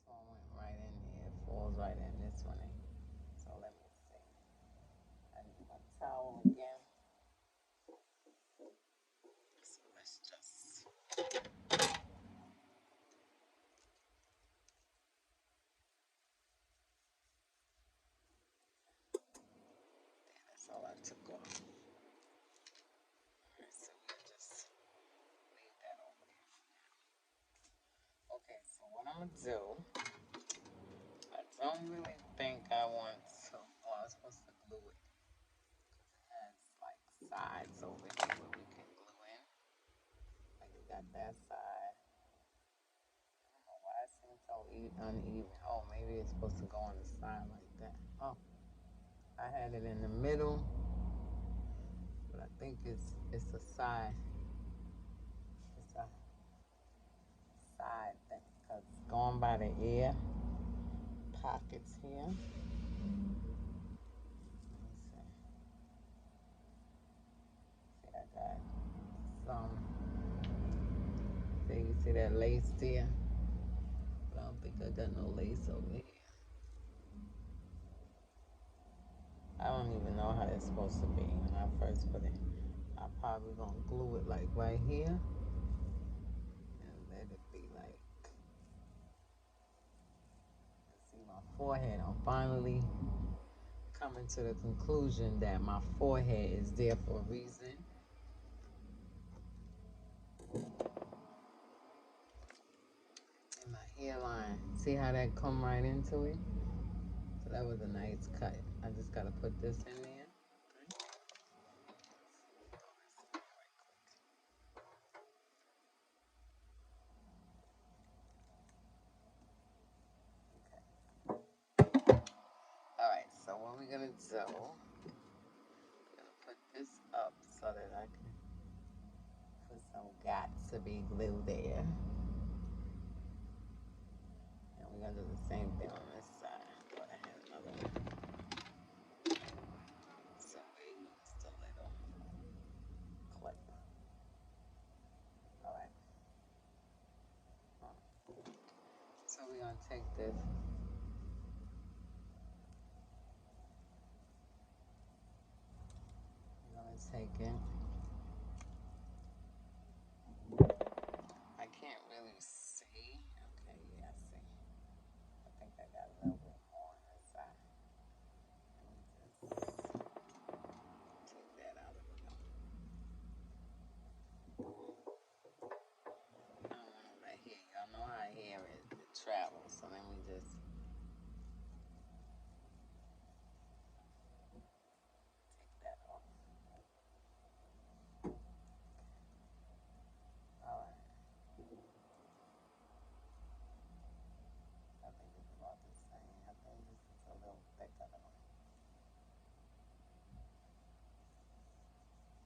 This one went right in here. It falls right in this one. So let me see. I need my towel again. So let's just. That's all I took off. Alright, so we'll just leave that over there. Okay, so what I'm gonna do, I don't really think I want to. Oh, I was supposed to glue it because it has like sides over here where we can glue in. Like it got that side. I don't know why it seems so uneven. Oh, maybe it's supposed to go on the side like that. Oh, I had it in the middle, but I think it's a side. It's a side thing because going by the ear pockets here. Let me see. See, I got some. See, you see that lace there? But I don't think I got no lace over here. I don't even know how it's supposed to be when I first put it. I'm probably gonna glue it like right here and let it be like. See my forehead. I'm finally coming to the conclusion that my forehead is there for a reason. And my hairline. See how that come right into it? So that was a nice cut. I just gotta put this in there. Alright, so what we're gonna do, we're gonna put this up so that I can put some got to be glue there. And we're gonna do the same thing on this side. But I have another one. So we use the little clip. Alright. So we're gonna take this. We're gonna take it. I can't really see. Okay, yeah, I see. I think I got a little bit more on this side. Let me just take that out of it. I don't want all that hair. Y'all know how hair it travels. So let me just take that off. Alright. I think it's about the same. I think this is a little thicker though.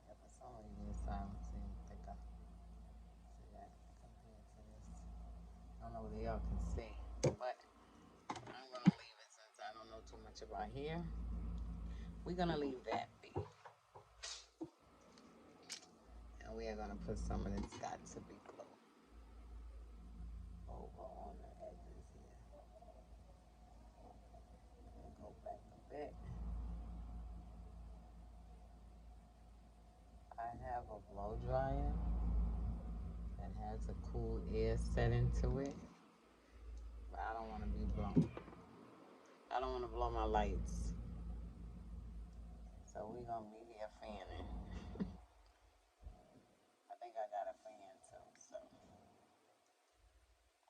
Yeah, for some reason this side seems thicker. See that compared to this. I don't know whether y'all can see, but I'm gonna leave it since I don't know too much about hair. We're gonna leave that be. And we are gonna put some of this got to be glue over on the edges here. And go back a bit. I have a blow dryer that has a cool air set into it, but I don't want to be blown. I don't want to blow my lights, so we're gonna be here fanning. I think I got a fan too, so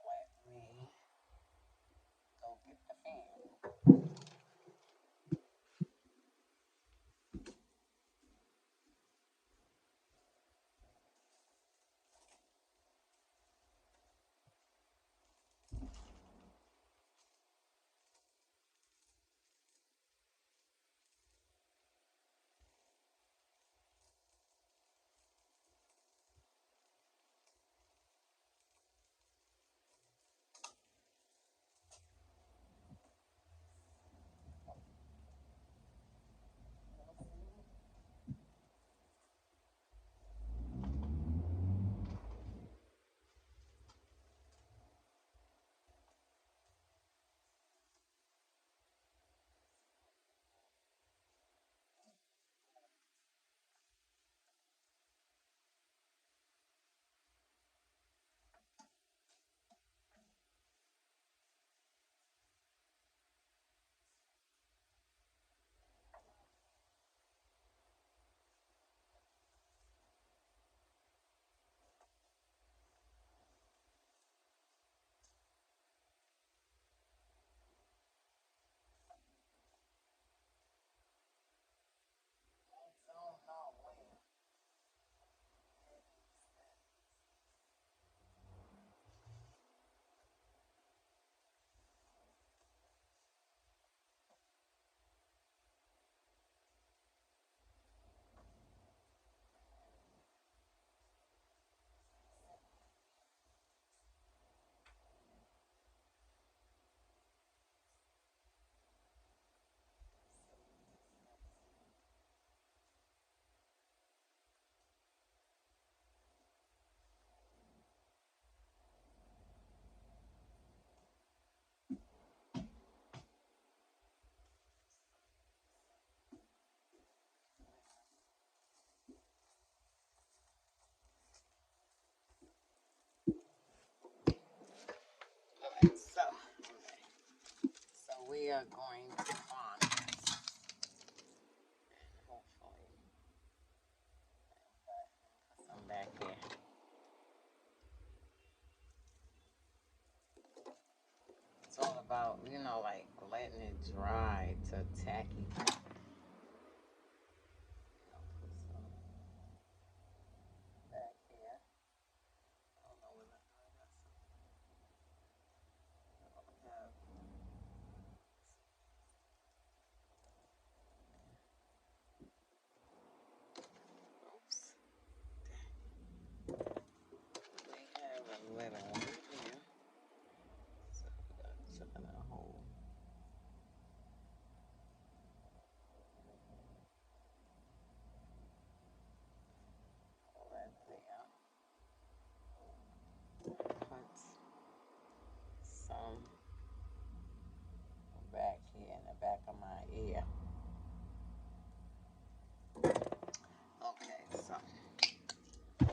let me go get the fan. are going to find this. And hopefully, put some back here. It's all about, you know, like letting it dry to tacky. Some back here in the back of my ear. Okay, so we're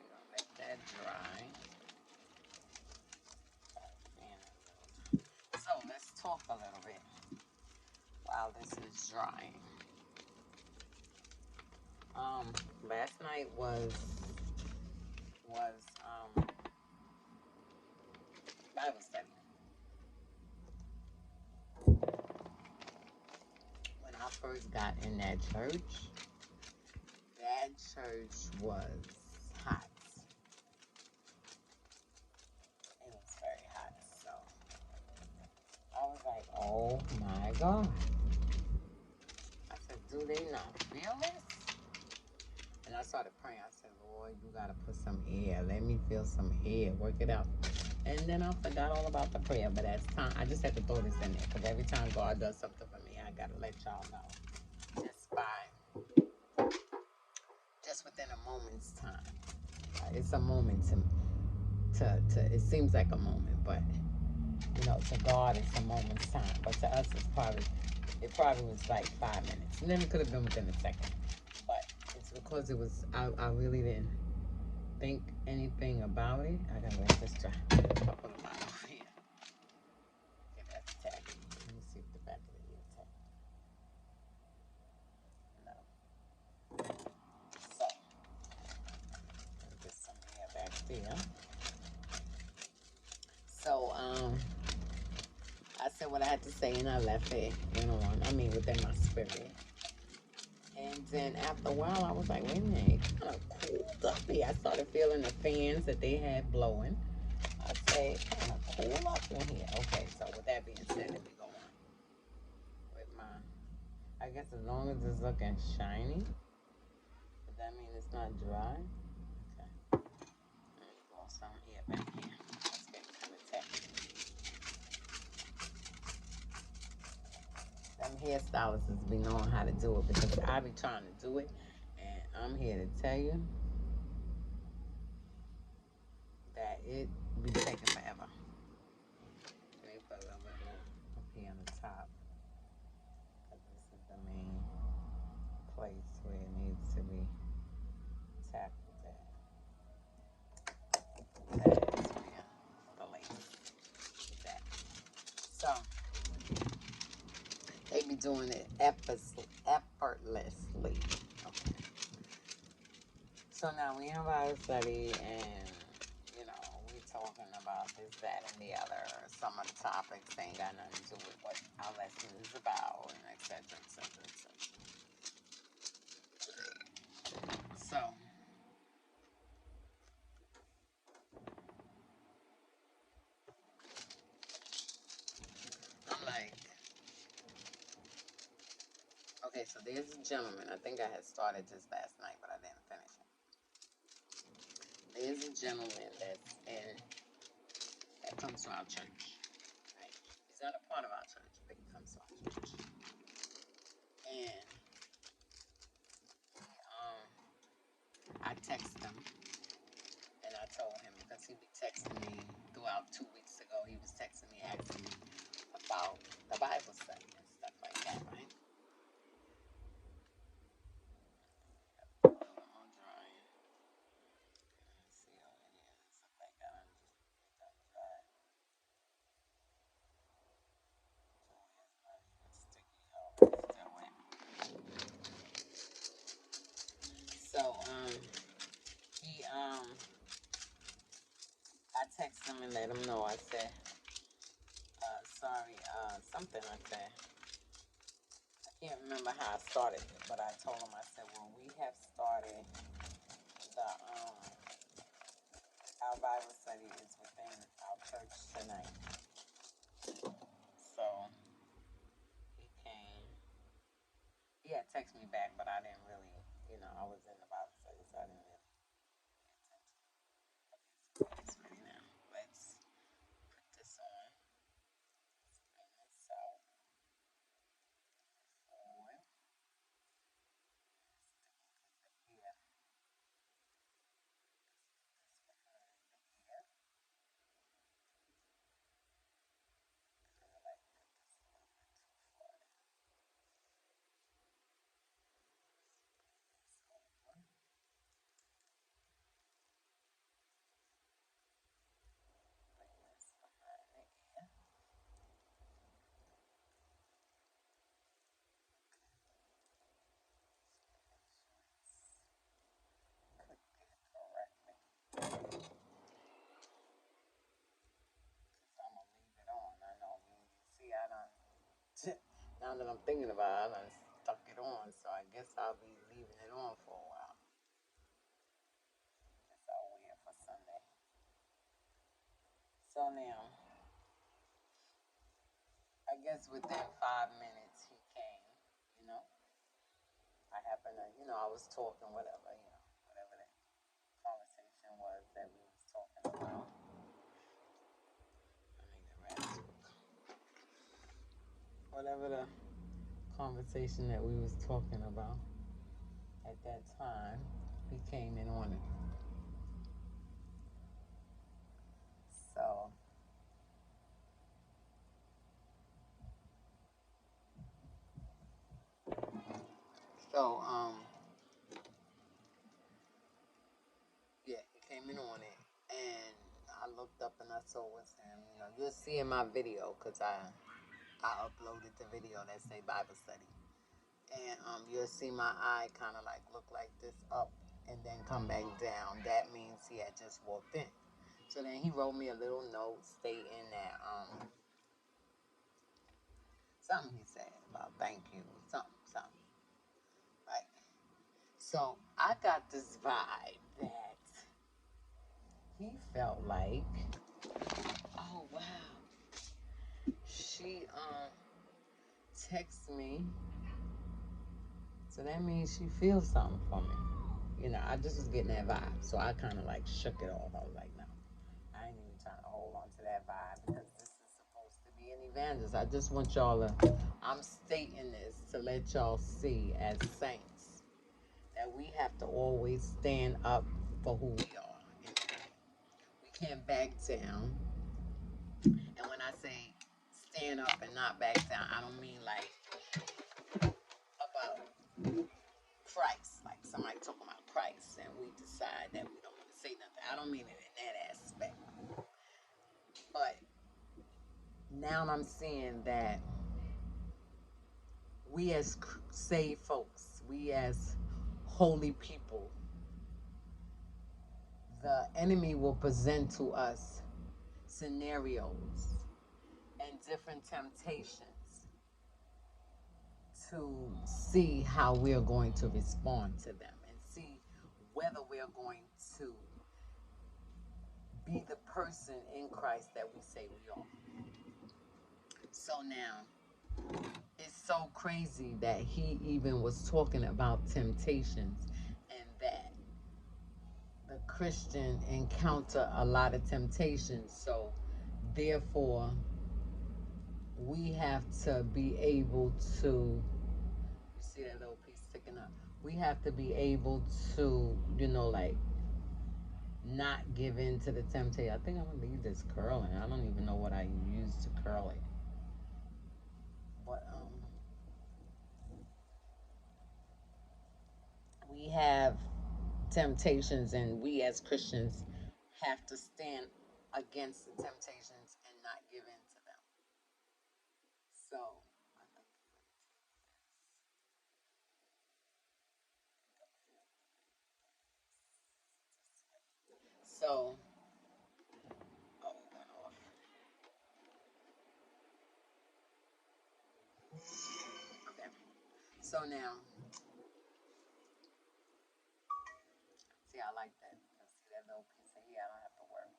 gonna let that dry. So let's talk a little bit while this is drying. Last night was Bible study. When I first got in that church was hot. It was very hot. So I was like, oh my God. I said, do they not feel this? And I started praying. I said, Lord, you got to put some air. Let me feel some air. Work it out. And then I forgot all about the prayer. But as time, I just had to throw this in there. Because every time God does something for me, I got to let y'all know. Just within a moment's time. It's a moment to it seems like a moment. But, you know, to God, it's a moment's time. But to us, it probably was like 5 minutes. And then it could have been within a second. But it's because it was, I really didn't think anything about it. I gotta let this dry. I'll put them out over here. Okay, that's tacky. Let me see if the back of the ear tacky. No. So, get some air back there. So, I said what I had to say and I left it, within my spirit. And then after a while, I was like, wait a minute, it kind of cooled up here. I started feeling the fans that they had blowing. I say, kind of cool up in here. Okay, so with that being said, let me go on with my, I guess as long as it's looking shiny, does that mean it's not dry? Okay. Let me blow some air back here. It's getting kind of tacky. Them hairstylists be knowing how to do it because I be trying to do it, and I'm here to tell you that it be taking forever. Let me put a little bit more up here on the top because this is the main place where it needs to be tackled at. That is where the lady is at. So they be doing it effortlessly. Okay. So now we in Bible study and, you know, we talking about this, that, and the other. Some of the topics ain't got nothing to do with what our lesson is about, and et cetera, et cetera, et cetera. So, I'm like, okay, so there's a gentleman. I think I had started this last night, but I didn't finish it. There's a gentleman that comes to our church. Right? He's not a part of our church, but he comes to our church. And I texted him, and I told him because he be texting me throughout 2 weeks ago. He was texting me asking me about the Bible study and stuff like that, right? So, he, I texted him and let him know. I said, sorry, something I said. I can't remember how I started it, but I told him, I said, well, we have started the, our Bible study is within our church tonight. So, he came. He had texted me back, but I didn't really, I was in the Bible study, so I didn't really pay attention. It's ready now. Let's put this on. Bring this out. Forward. Here. This behind the ear. I feel like put this a little bit too far. This over. Bring this behind the ear. Cooked it correctly. I'm gonna leave it on. I know. See, I done. Now that I'm thinking about it, I done stuck it on. So I guess I'll be leaving it on for a while. Guess I'll wear it for Sunday. So now, I guess within 5 minutes he came. You know, I happened to, I was talking, whatever, whatever the conversation was that we was talking about. I need the raspberry. Whatever the conversation that we was talking about at that time, he came in on it. So so yeah, he came in on it, and I looked up and I saw it was him. You'll see in my video because I uploaded the video that say Bible study, and you'll see my eye kind of like look like this up and then come back down. That means he had just walked in. So then he wrote me a little note stating that something he said about thank you, something, right? So I got this vibe that he felt like, oh wow, she texts me, so that means she feels something for me. I just was getting that vibe, so I kind of like shook it off. I was like, no, I ain't even trying to hold on to that vibe because this is supposed to be an evangelist. I just want y'all to, I'm stating this to let y'all see as saints that we have to always stand up for who we are. We can't back down. And when I say stand up and not back down, I don't mean like about Christ, like somebody talking about Christ and we decide that we don't want to say nothing. I don't mean it in that aspect. But now I'm seeing that we as saved folks, we as holy people, the enemy will present to us scenarios and different temptations to see how we're going to respond to them and see whether we're going to be the person in Christ that we say we are. So now, it's so crazy that he even was talking about temptations and that the Christian encounter a lot of temptations. So therefore, we have to be able to, you see that little piece sticking up? We have to be able to, like, not give in to the temptation. I think I'm gonna leave this curling. I don't even know what I use to curl it. But we have temptations and we as Christians have to stand against the temptations and not give in to them. So I think So, oh, it went off. Okay. So now, see, I like that. See that little piece of hair? I don't have to worry.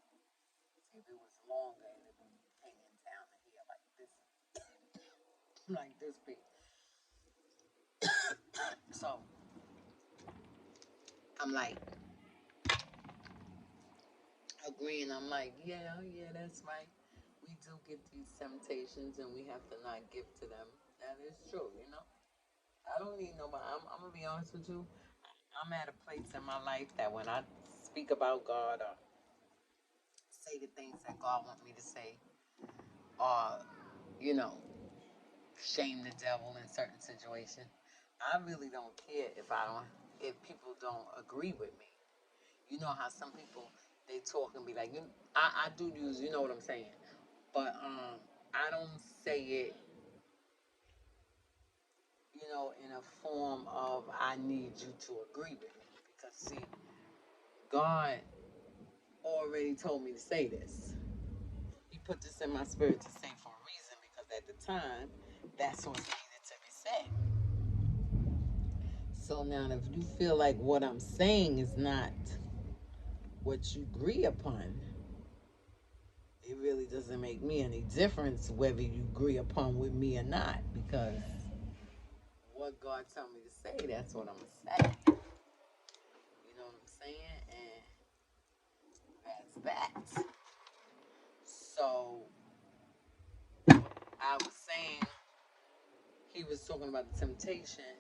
See, if it was longer, it would be hanging down the hair like this, like this big. So I'm like agreeing. I'm like, yeah, yeah, that's right. We do get these temptations, and we have to not give to them. That is true, you know. I don't need nobody. I'm gonna be honest with you. I'm at a place in my life that when I speak about God or say the things that God want me to say, or you know, shame the devil in certain situations, I really don't care if people don't agree with me. You know how some people they talk and be like, I do use, you know what I'm saying, but I don't say it, you know, in a form of I need you to agree with me because see, God already told me to say this. He put this in my spirit to say for a reason because at the time, that's what needed to be said. So now, if you feel like what I'm saying is not what you agree upon, it really doesn't make me any difference whether you agree upon with me or not because what God told me to say, that's what I'm going to say. You know what I'm saying? And that's that. So I was saying he was talking about the temptation,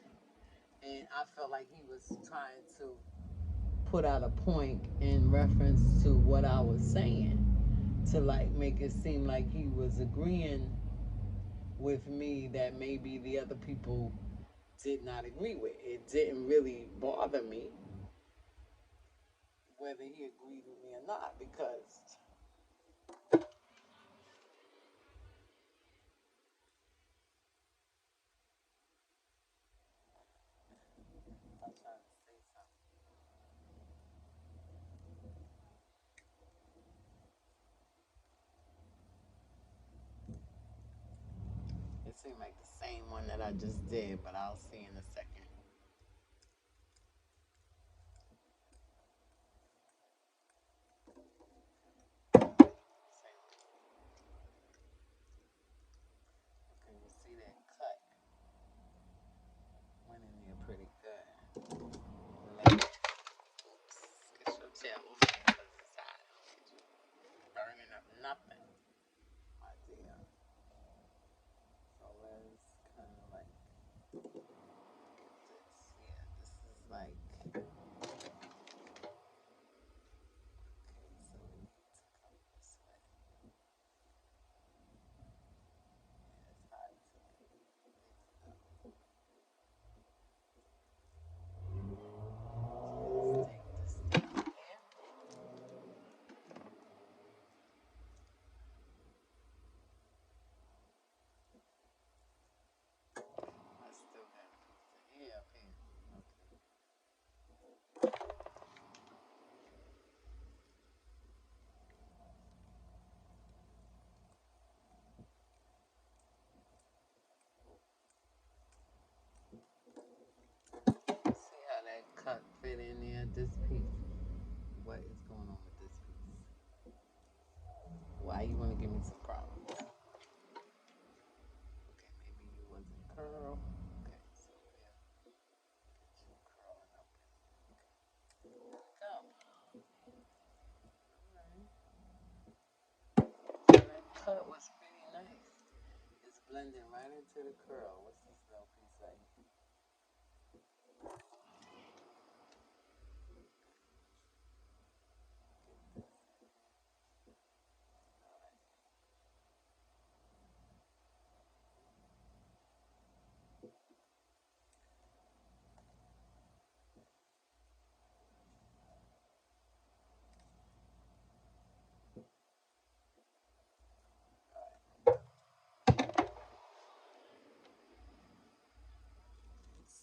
and I felt like he was trying to put out a point in reference to what I was saying to like make it seem like he was agreeing with me that maybe the other people did not agree with. It didn't really bother me whether he agreed with me or not because I'm trying to say something. It seemed like the same one that I just did, but I'll see in a second. Okay, you see that cut went in there pretty good. Like, oops, get your tail off because it's hot. Burning up nothing, my dear. So let's kind of like get this. Yeah, this is like, okay, so we need to come this way. Yeah, it's hot too. Let's take this down here. I still got a piece of hair up here. Okay. See how that cut fit in there? This piece. What is going on with this piece? Why you want to give me some problems? Okay, maybe you wasn't curl. Okay, so yeah, get you curling up in there. Okay, go. Alright. That cut was pretty nice. It's blending right into the curl. What's this little piece right here?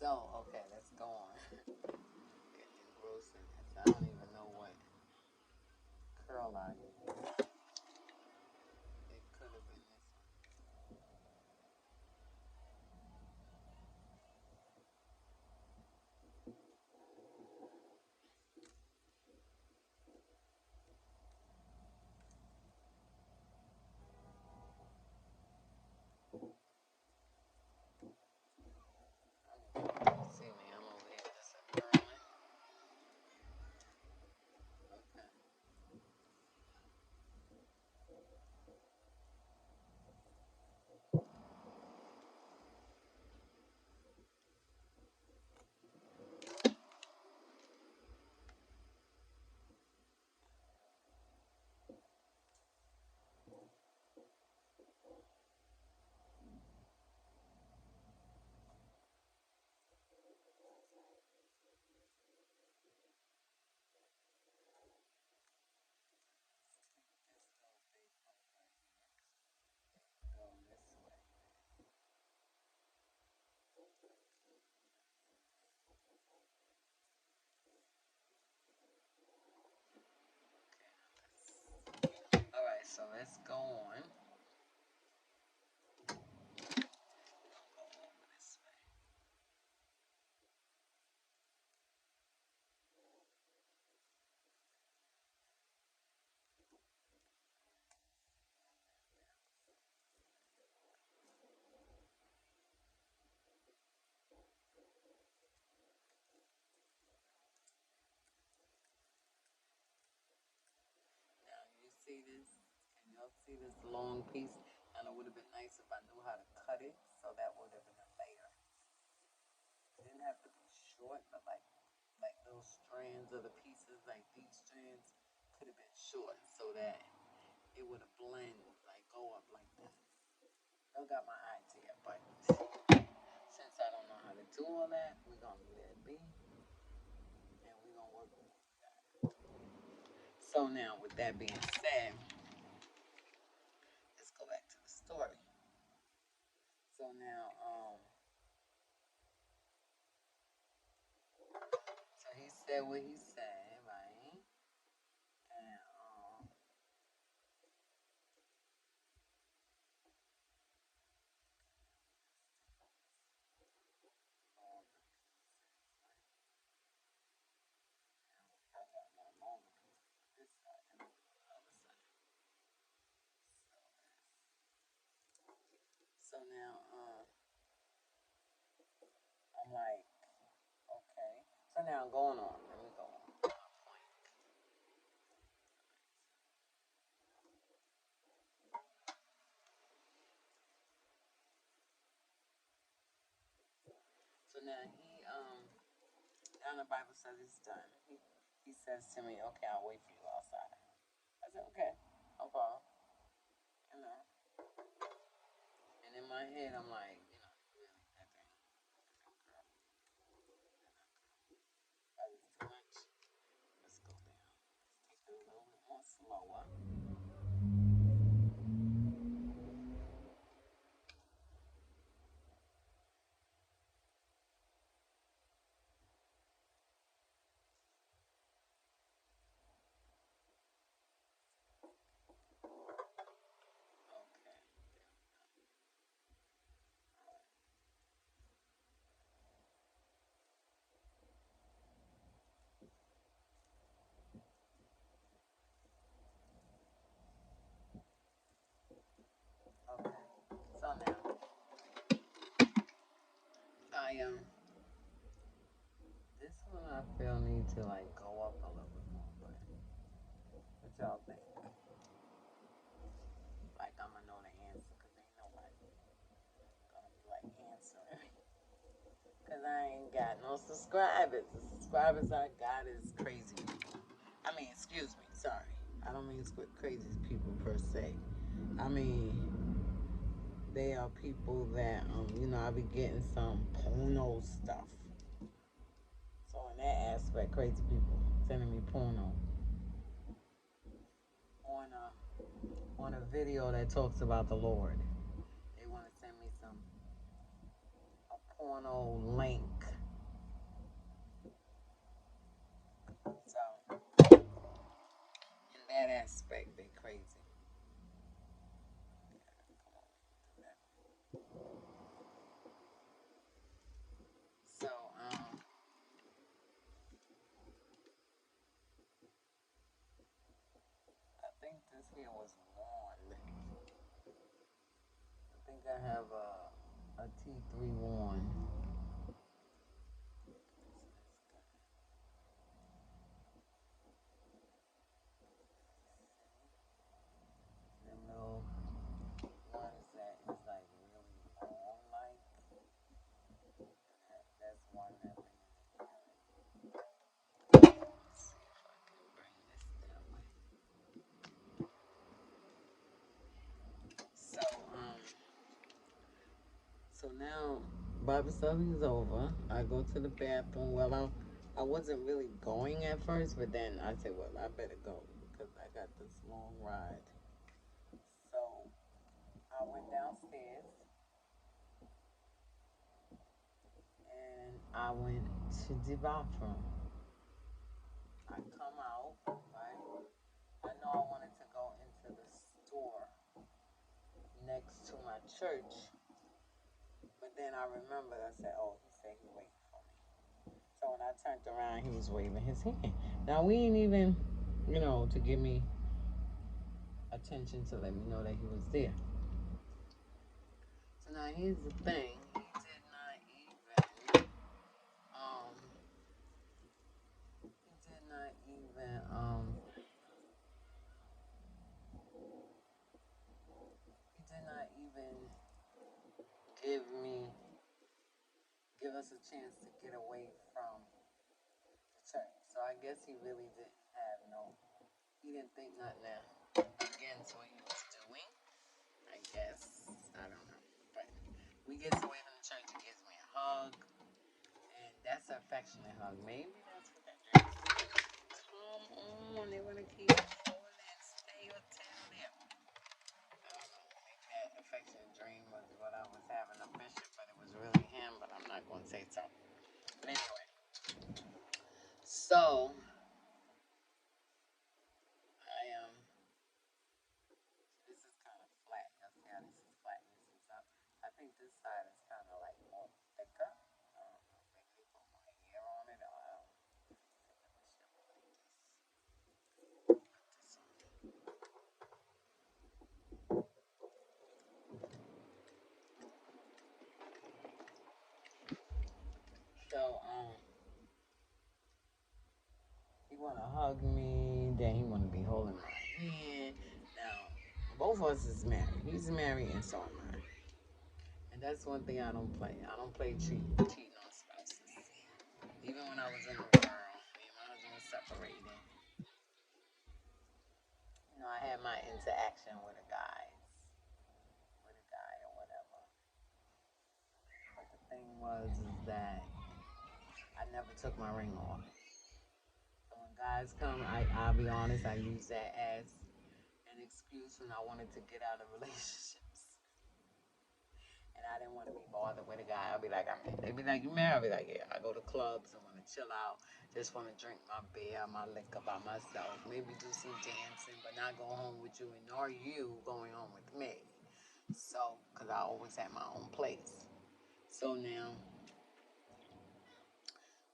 So, okay, let's go on. Getting engrossed in this. I don't even know what. curl eye. It could have been this one. See me, I'm over here just curling. Okay. Go this way. All right, so let's go on. Go over this way. Now you see this? Can y'all see this long piece? And it would have been nice if I knew how to cut it, so that would have been a layer. It didn't have to be short, but like those strands of the pieces, like these strands, could have been short so that it would have blended, like go up like that. Y'all got my idea, but since I don't know how to do all that, we're gonna leave that be, and we're gonna work with what we got. So now, with that being said, let's go back to the story. So now, so he said what he said, right? And I got my longer piece this side and the other side. So now, I'm like, okay. So now going on. Let me go on. So now now the Bible says it's done. He says to me, okay, I'll wait for you outside. I said, okay, no problem. You know. And in my head, I'm like, really, that thing, girl, that is too much. Let's go down. Let's take it a little bit more slower. Okay. Okay. So now, this one I feel need to like go up a little bit more, but what y'all think? Like I'm gonna know the answer because ain't nobody gonna be like answering. Because I ain't got no subscribers. The subscribers I got is crazy people. I mean, excuse me, sorry. I don't mean crazy people per se. I mean, they are people that, I be getting some porno stuff. So in that aspect, crazy people sending me porno on a video that talks about the Lord. They want to send me a porno link. So in that aspect, they crazy. So, I think this here was worn. I think I have a T3 worn. Them little ones that is like really long, like that's one that went in the earring. Let's see if I can bring this that way. So, so now Bible study is over. I go to the bathroom. Well, I wasn't really going at first, but then I said, well, I better go because I got this long ride. So I went downstairs and I went to the bathroom. I come out, right? I know I wanted to go into the store next to my church, but then I remembered, I said, oh, he said he waiting for me. So when I turned around, he was waving his hand. Now, we ain't even, to give me attention to let me know that he was there. So now here's the thing. He did not even, he did not even give me, give us a chance to get away from the church. So I guess he really didn't have he didn't think nothing against what he was doing. I guess. I don't know. But we get away from the church, he gives me a hug. And that's an affectionate hug. Maybe that's what that dream is. Come on, they want to keep pulling, stay or tell them. I don't know. Maybe that affectionate dream was what I was having a bishop, but it was really him, but I'm not going to say so. But anyway, so I am. This is kind of flat. Y'all see how this is flat? This is up. I think this side is kind of like more thicker. Maybe they put more hair on it. Or I don't know. So, he want to hug me, then he want to be holding my hand. Now, both of us is married. He's married, and so am I. And that's one thing I don't play. I don't play cheating on spouses. Even when I was in the world, me and my husband was separated. I had my interaction with a guy or whatever. But the thing was is that I never took my ring off. So when guys come, I'll be honest, I use that as an excuse when I wanted to get out of relationships. And I didn't want to be bothered with a guy. I'll be like, they'd be like, you married? I'll be like, yeah, I go to clubs and want to chill out. Just want to drink my beer, my liquor by myself. Maybe do some dancing, but not go home with you, and nor you going home with me. So, because I always had my own place. So now,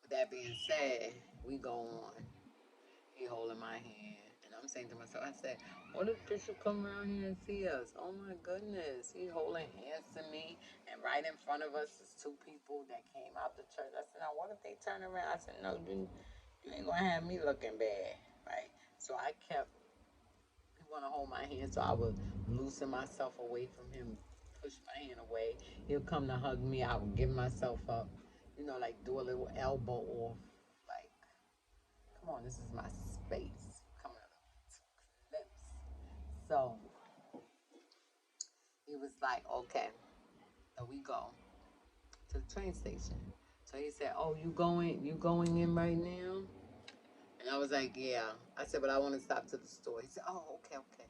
with that being said, we go on. He holding my hand. And I'm saying to myself, I said, what if Bishop come around here and see us? Oh my goodness. He holding hands to me. And right in front of us is two people that came out the church. I said, now what if they turn around? I said, no, you ain't going to have me looking bad. Right? So I kept, he want to hold my hand. So I would loosen myself away from him, push my hand away. He'll come to hug me. I would give myself up. Like do a little elbow off. Like, come on, this is my space. Coming out of lips. So he was like, okay. So we go to the train station. So he said, oh, you going in right now? And I was like, yeah. I said, but I want to stop to the store. He said, oh, okay, okay.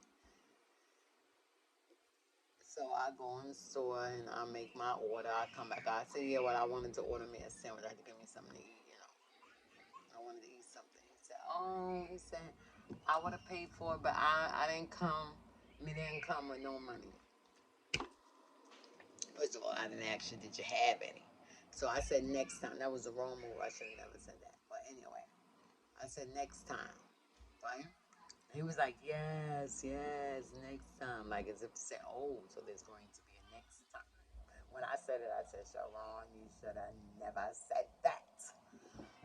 So I go in the store and I make my order. I come back. I said, yeah, well, I wanted to order me a sandwich. I had to give me something to eat. I wanted to eat something. He said, oh, he said, I would have paid for it, but I didn't come. Me didn't come with no money. First of all, I didn't ask you, did you have any? So I said next time. That was the wrong move. I should have never said that. But anyway, I said next time, right? He was like, yes, yes, next time. Like as if to say, oh, so there's going to be a next time. When I said it, I said, Sharon, you should have never said that.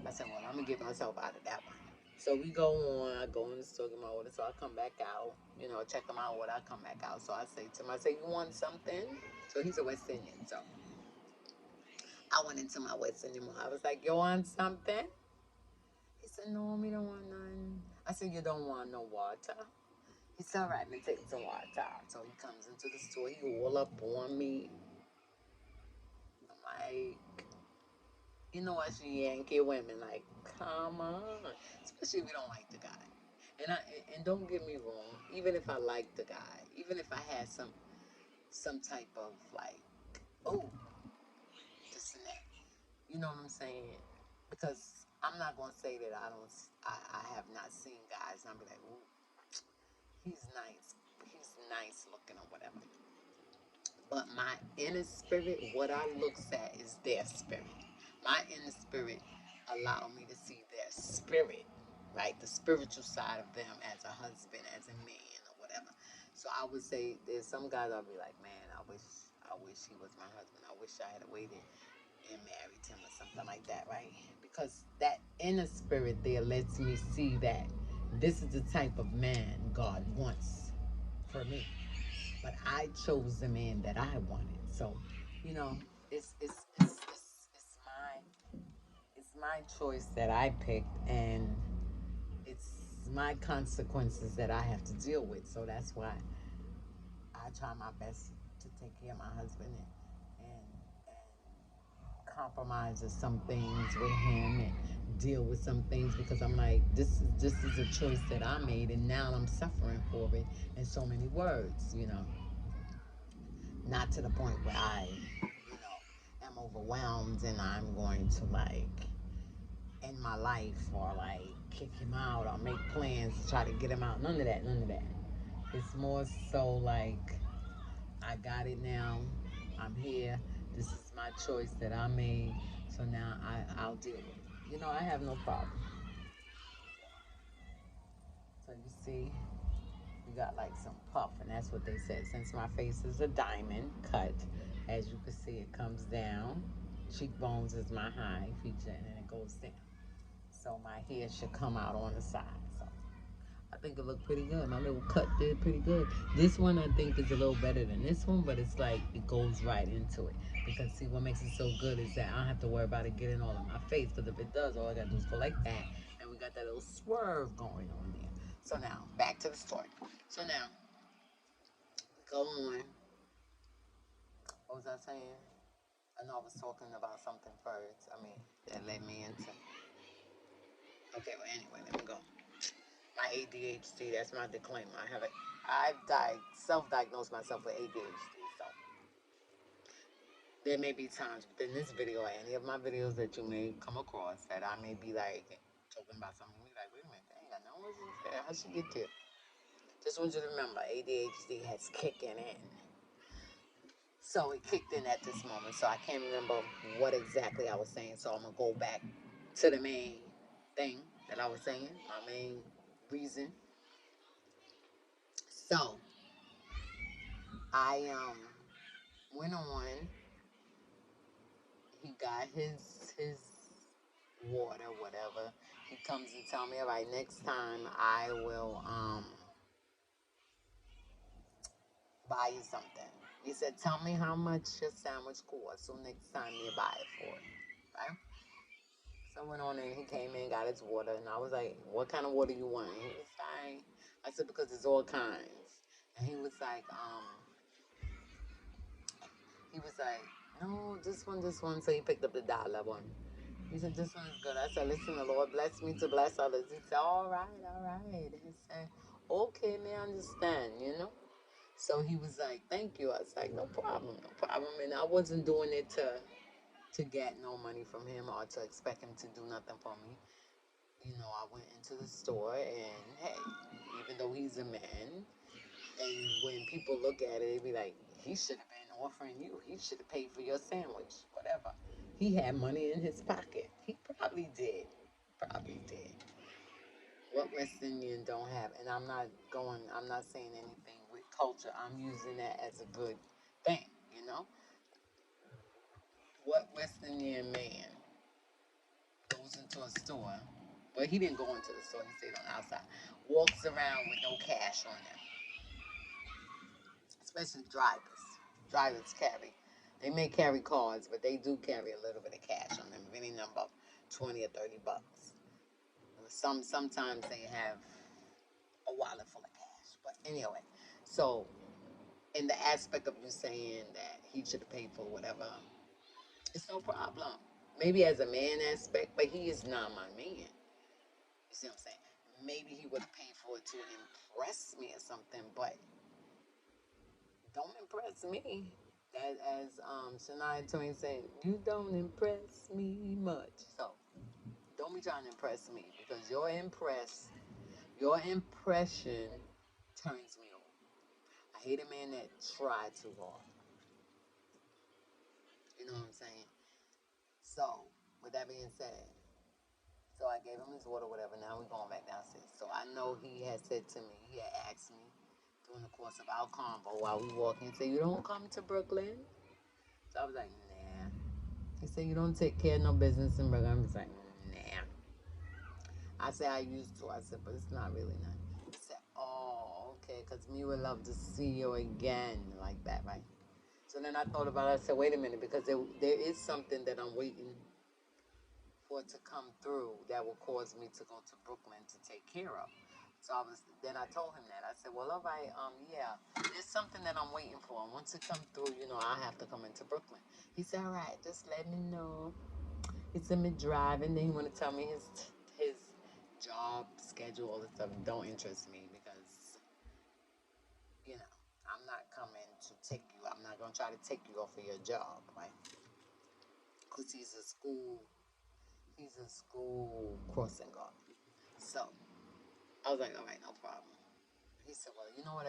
I said, well, I'm going to get myself out of that one. So we go on. I go in the store, get my order. So I come back out, check them out. What I come back out. So I say to him, I say, you want something? So he's a West Indian. So I went into my West Indian mall. I was like, you want something? He said, no, we don't want none. I said, you don't want no water? He said, all right, me take some water. So he comes into the store. He all up on me. I'm like, you know what, she Yankee women, like, come on. Especially if you don't like the guy. And don't get me wrong, even if I like the guy, even if I had some type of like, oh, this and that. You know what I'm saying? Because I'm not gonna say that I have not seen guys and I'm be like, ooh, he's nice looking or whatever. But my inner spirit, what I looks at is their spirit. My inner spirit allow me to see their spirit, right? The spiritual side of them as a husband, as a man, or whatever. So I would say there's some guys I'll be like, man, I wish he was my husband. I wish I had waited and married him or something like that, right? Because that inner spirit there lets me see that this is the type of man God wants for me. But I chose the man that I wanted. So, you know, it's my choice that I picked, and it's my consequences that I have to deal with. So that's why I try my best to take care of my husband and compromise with some things with him and deal with some things because I'm like, this is a choice that I made, and now I'm suffering for it in so many words. Not to the point where am overwhelmed and I'm going to like end my life or like kick him out or make plans to try to get him out. None of that, none of that. It's more so like I got it now. I'm here. This is my choice that I made. So now I'll deal with it. I have no problem. So you see, we got like some puff, and that's what they said. Since my face is a diamond cut, as you can see, it comes down. Cheekbones is my high feature, and then it goes down. So my hair should come out on the side. So I think it looked pretty good. My little cut did pretty good. This one I think is a little better than this one, but it's like it goes right into it. Because see, what makes it so good is that I don't have to worry about it getting all in my face. Because if it does, all I gotta do is go like that, and we got that little swerve going on there. So now back to the story. So now go on. What was I saying? I know I was talking about something first. I mean, that led me into. Okay, well, anyway, let me go. My ADHD, that's my disclaimer. I've self-diagnosed myself with ADHD, so there may be times within this video or any of my videos that you may come across that I may be like talking about something. You be like, wait a minute, dang, I know what you said. How she get there? Just want you to remember, ADHD has kicking in. So it kicked in at this moment. So I can't remember what exactly I was saying. So I'm gonna go back to the main thing that I was saying, my main reason. So I went on. He got his water, whatever. He comes and tell me, all right, next time I will buy you something. He said, tell me how much your sandwich costs, so next time you buy it for it, right? So I went on and he came in, got his water, and I was like, what kind of water you want? He was like, I said, because there's all kinds. And he was like, no, this one. So he picked up the dollar one. He said, this one is good. I said, listen, the Lord bless me to bless others. He said, all right, all right. He said, okay, may I understand. So he was like, thank you. I was like, no problem, no problem. And I wasn't doing it to get no money from him or to expect him to do nothing for me. I went into the store and hey, even though he's a man, and when people look at it, they be like, he should have been offering you. He should have paid for your sandwich, whatever. He had money in his pocket. He probably did. Probably did. What West Indian don't have? And I'm not saying anything with culture. I'm using that as a good thing, you know? What West Indian man goes into a store, well, he didn't go into the store, he stayed on the outside, walks around with no cash on him, especially drivers. Drivers carry. They may carry cards, but they do carry a little bit of cash on them, any number of 20 or 30 bucks. Sometimes they have a wallet full of cash. But anyway, so in the aspect of you saying that he should have paid for whatever, it's no problem. Maybe as a man aspect, but he is not my man. You see what I'm saying? Maybe he would have paid for it to impress me or something, but don't impress me. That as Shania Twain said, you don't impress me much. So don't be trying to impress me because your impression turns me off. I hate a man that try too hard. You know what I'm saying? So with that being said, so I gave him his water, whatever. Now we're going back downstairs. So I know he had said to me, he had asked me during the course of our convo while we walking, he said, you don't come to Brooklyn? So I was like, nah. He said, you don't take care of no business in Brooklyn. I was like, nah. I said, I used to. I said, but it's not really nice. He said, oh, okay, because me would love to see you again like that, right? So then I thought about it. I said, wait a minute, because there is something that I'm waiting for it to come through that will cause me to go to Brooklyn to take care of. So then I told him that. I said, well, all right, yeah, there's something that I'm waiting for. And once it comes through, I have to come into Brooklyn. He said, all right, just let me know. He said me driving. Then he want to tell me his job schedule, all this stuff. Don't interest me because, you know, I'm not coming to take you. I'm not going to try to take you off of your job, right? Because he's a school crossing guard. So I was like, all right, no problem. He said, well, you know what,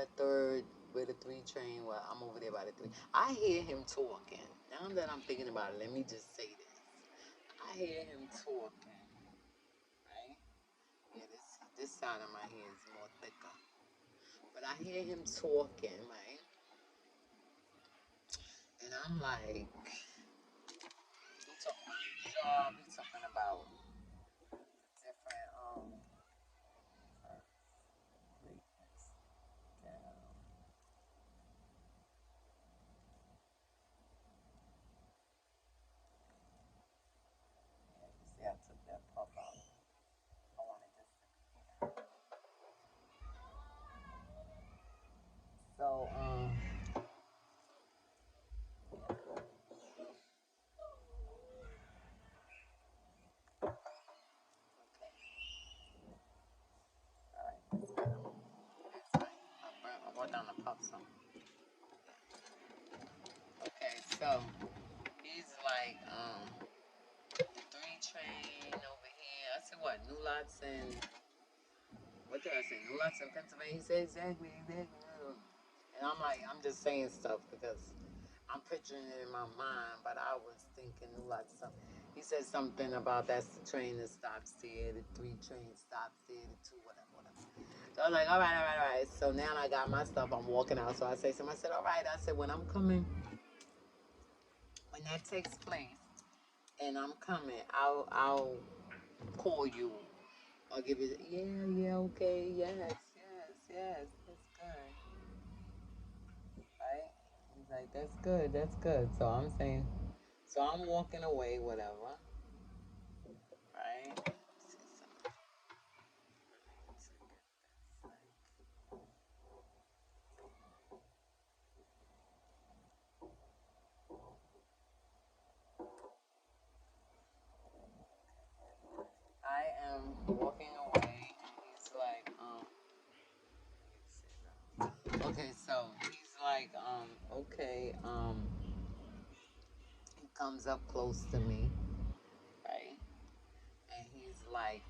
where the 3 train, well, I'm over there by the 3. I hear him talking. Now that I'm thinking about it, let me just say this. I hear him talking, right? Yeah, this side of my hair is more thicker. But I hear him talking, right? And I'm like, he talking about the job, he talking about different, see, I took that puff out. I wanted this to be here. So, okay. All right, that's better. That's right. I brought down the puff some. Okay, so he's like, the 3 train over here. I said, what, New Lots and, what did I say? New Lots in Pennsylvania? He said, exactly, exactly. And I'm like, I'm just saying stuff because I'm picturing it in my mind, but I was thinking New Lots something. He said something about that's the train that stops there, the 3 train stops there, the 2, whatever, whatever. So I was like, all right, all right, all right. So now I got my stuff. I'm walking out. So I say something. I said, all right. I said, when I'm coming, when that takes place, and I'm coming, I'll call you. I'll give you. Yeah, yeah, okay, yes, yes, yes. That's good, right? He's like, that's good, that's good. So I'm saying, so I'm walking away, whatever, right? I am walking away, and he's like, okay, so he's like, okay, he comes up close to me, right? And he's like,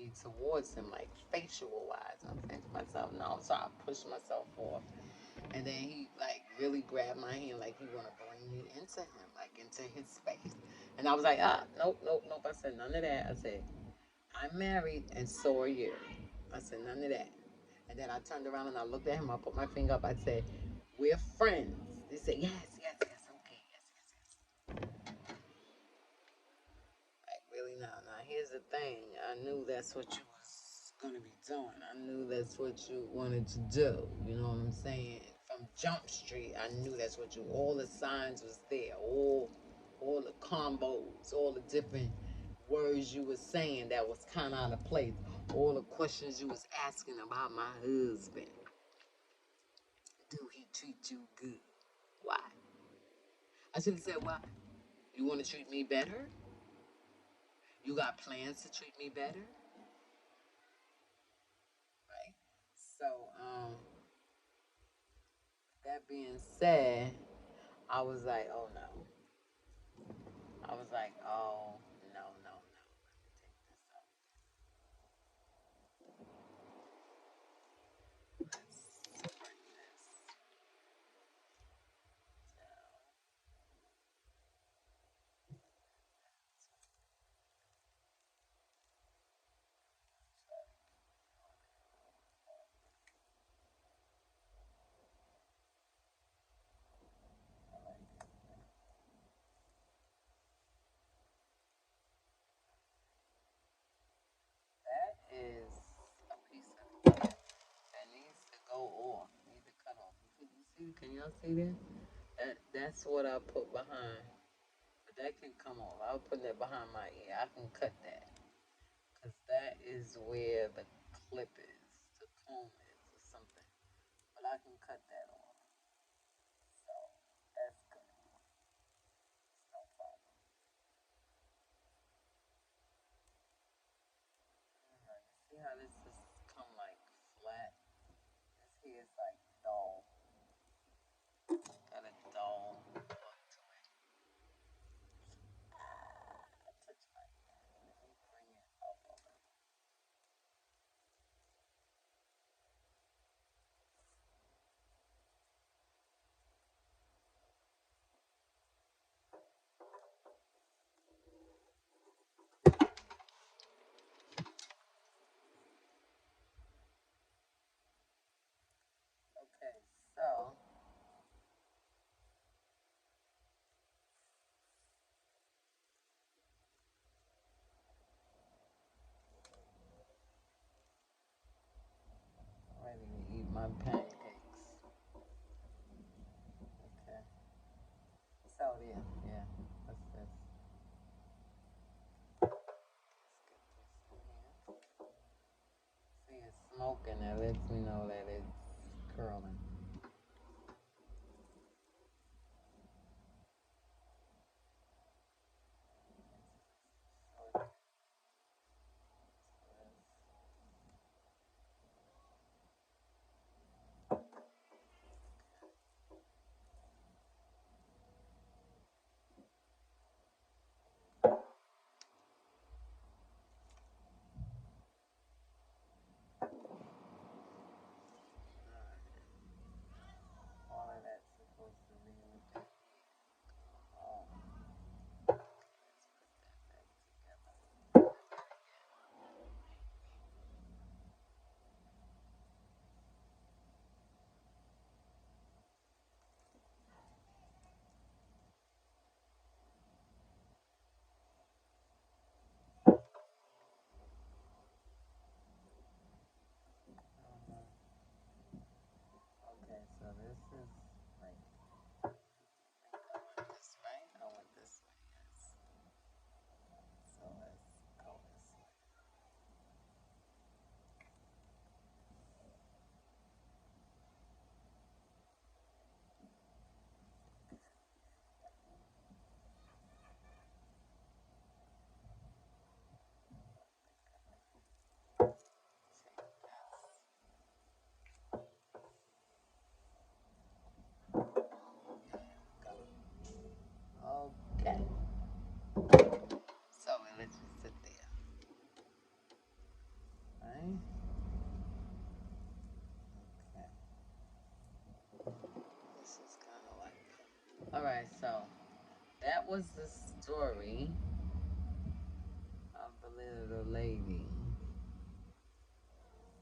me towards him, like facial wise. I'm saying to myself, no. So I pushed myself off. And then he like really grabbed my hand like he wanna bring me into him, like into his space. And I was like, nope, nope, nope. I said none of that. I said, I'm married and so are you. I said none of that. And then I turned around and I looked at him, I put my finger up, I said, we're friends. They said, yes, yes, yes, okay, yes, yes, yes. Like really now here's the thing. I knew that's what you was gonna be doing. I knew that's what you wanted to do. You know what I'm saying? From Jump Street, I knew that's what you all the signs was there. All the combos, all the different words you was saying that was kinda out of place. All the questions you was asking about my husband. Do he treat you good? Why? I should have said, why? You want to treat me better? You got plans to treat me better? Right? So, that being said, I was like, oh no. I was like, oh no, no, no. Let me take this out. Let's bring this down. That is a piece of hair that needs to go off, needs to cut off. You see? Can y'all see that? That's what I put behind. But that can come off. I was putting that behind my ear. I can cut that. Because that is where the clip is, the comb is, or something. But I can cut that off. So that's good. It's no problem. Alright, see how this is come like flat? This here is like dull. Got a dull look to it. I touch my ear. Let me bring it up a little. Okay, so I'm ready to eat my pancakes. Okay. So yeah. What's this? Let's get this in here. See, it's smoking. That lets me know that it's curling. was the story of the little lady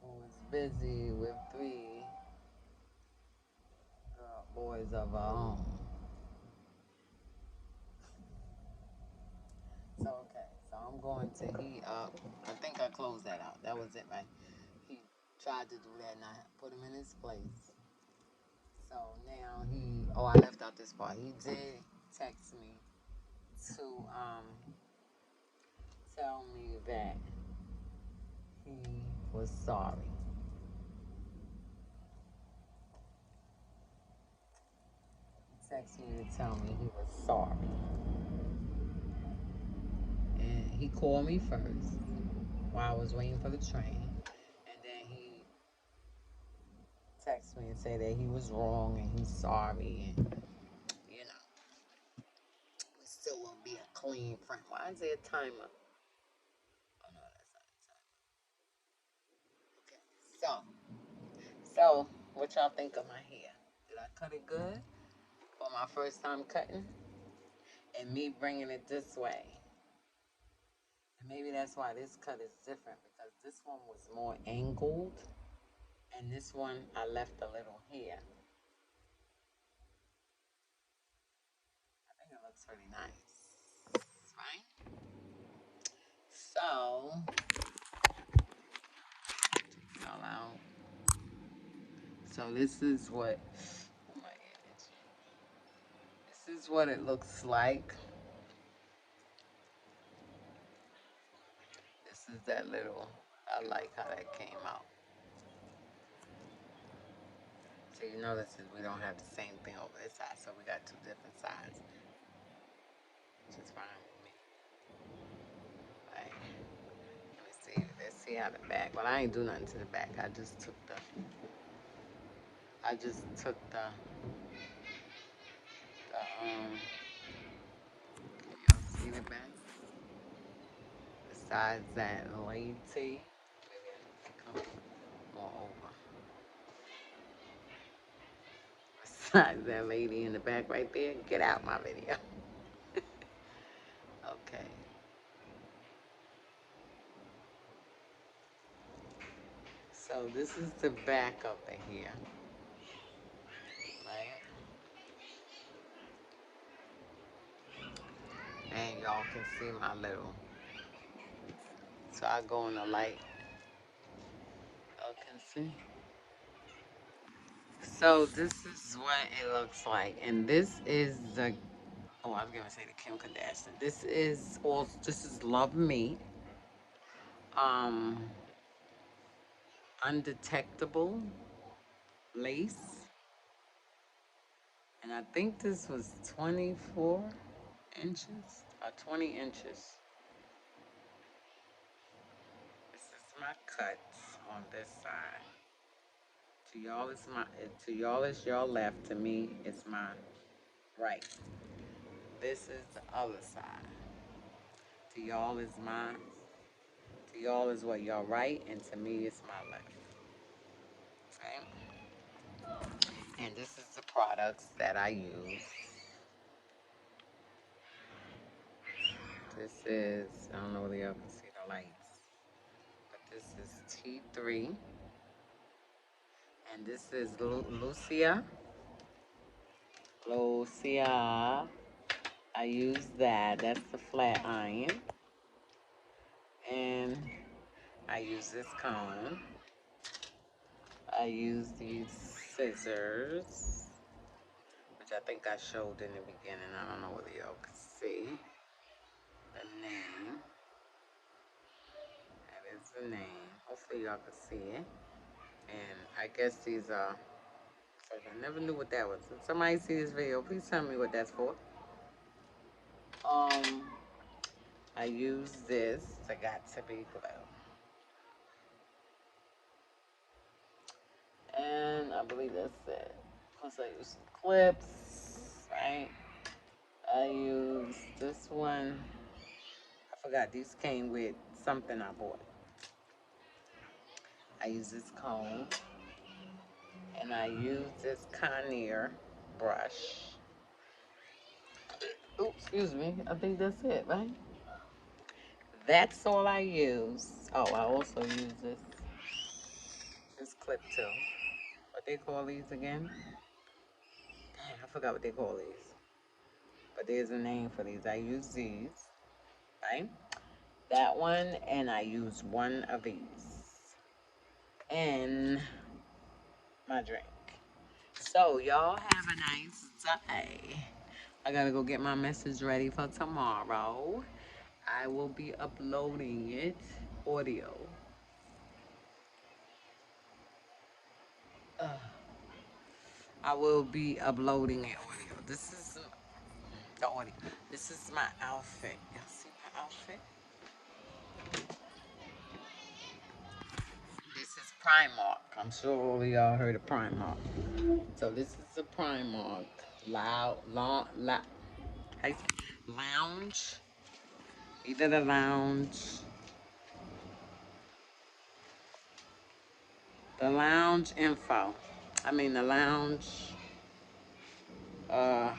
who was busy with three boys of her own. So, okay, so I'm going to heat up. I think I closed that out. That was it, right? He tried to do that and I put him in his place. So now I left out this part. He did text me to tell me that he was sorry. He texted me to tell me he was sorry. And he called me first while I was waiting for the train. And then he texted me and said that he was wrong and he's sorry. And, you know, we still won't be a clean friend. Why is there a timer? Oh, no, that's not a timer. Okay. So, what y'all think of my hair? Did I cut it good for my first time cutting? And me bringing it this way. And maybe that's why this cut is different because this one was more angled. And this one, I left a little here. I think it looks really nice, right? So, all out. So this is what, oh my image. This is what it looks like. This is that little, I like how that came out. So you notice that we don't have the same thing over this side, so we got two different sides, which is fine with me. Like, let me see. Let's see how the back. Well, I ain't do nothing to the back. I just took the. Can y'all see the back? Besides that lady, maybe I need to come more over. Besides that lady in the back right there, get out my video. Okay. So this is the back of the hair, right? And y'all can see my little. So I go in the light. Y'all can see. So this is what it looks like, and this is the. Oh, I was gonna say the Kim Kardashian. This is LUVME. Um, Undetectable lace, and I think this was 24 inches or 20 inches. This is my cuts on this side. To y'all is your left. To me, it's my right. This is the other side. To y'all is mine. To y'all is what y'all right, and to me it's my left. Okay? And this is the products that I use. This is, I don't know whether y'all can see the lights, but this is T3. And this is Lucia. Lucia. I use that. That's the flat iron. And I use this comb. I use these scissors, which I think I showed in the beginning. I don't know whether y'all can see the name. That is the name. Hopefully y'all can see it. And I guess these are, I never knew what that was. If somebody see this video, please tell me what that's for. I use this to got to be glue. And I believe that's it. Plus I use some clips, right? I use this one. I forgot these came with something I bought. I use this comb. And I use this Conair brush. Oops, excuse me. I think that's it, right? That's all I use. Oh, I also use this clip too. What they call these again? Dang, I forgot what they call these. But there's a name for these. I use these, right? That one, and I use one of these in my drink. So y'all have a nice day. I gotta go get my message ready for tomorrow. I will be uploading it audio. I will be uploading it audio. This is the audio. This is my outfit. Y'all see my outfit? This is Primark. I'm sure all of y'all heard of Primark. So this is a Primark how you say? Lounge. Either the lounge info. I mean the lounge uh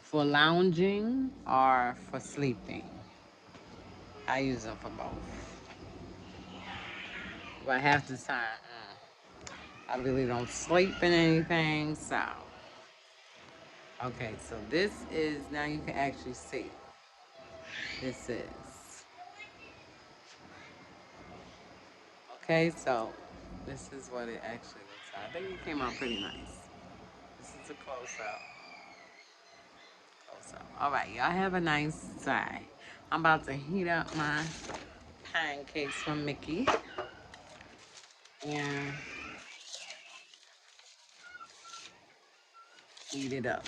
for lounging or for sleeping. I use them for both. But half the time, I really don't sleep in anything, so. Okay, so this is, now you can actually see. This is. Okay, so this is what it actually looks like. I think it came out pretty nice. This is a close-up. All right, y'all have a nice day. I'm about to heat up my pancakes from Mickey and heat it up.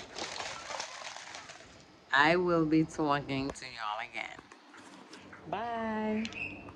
I will be talking to y'all again. Bye.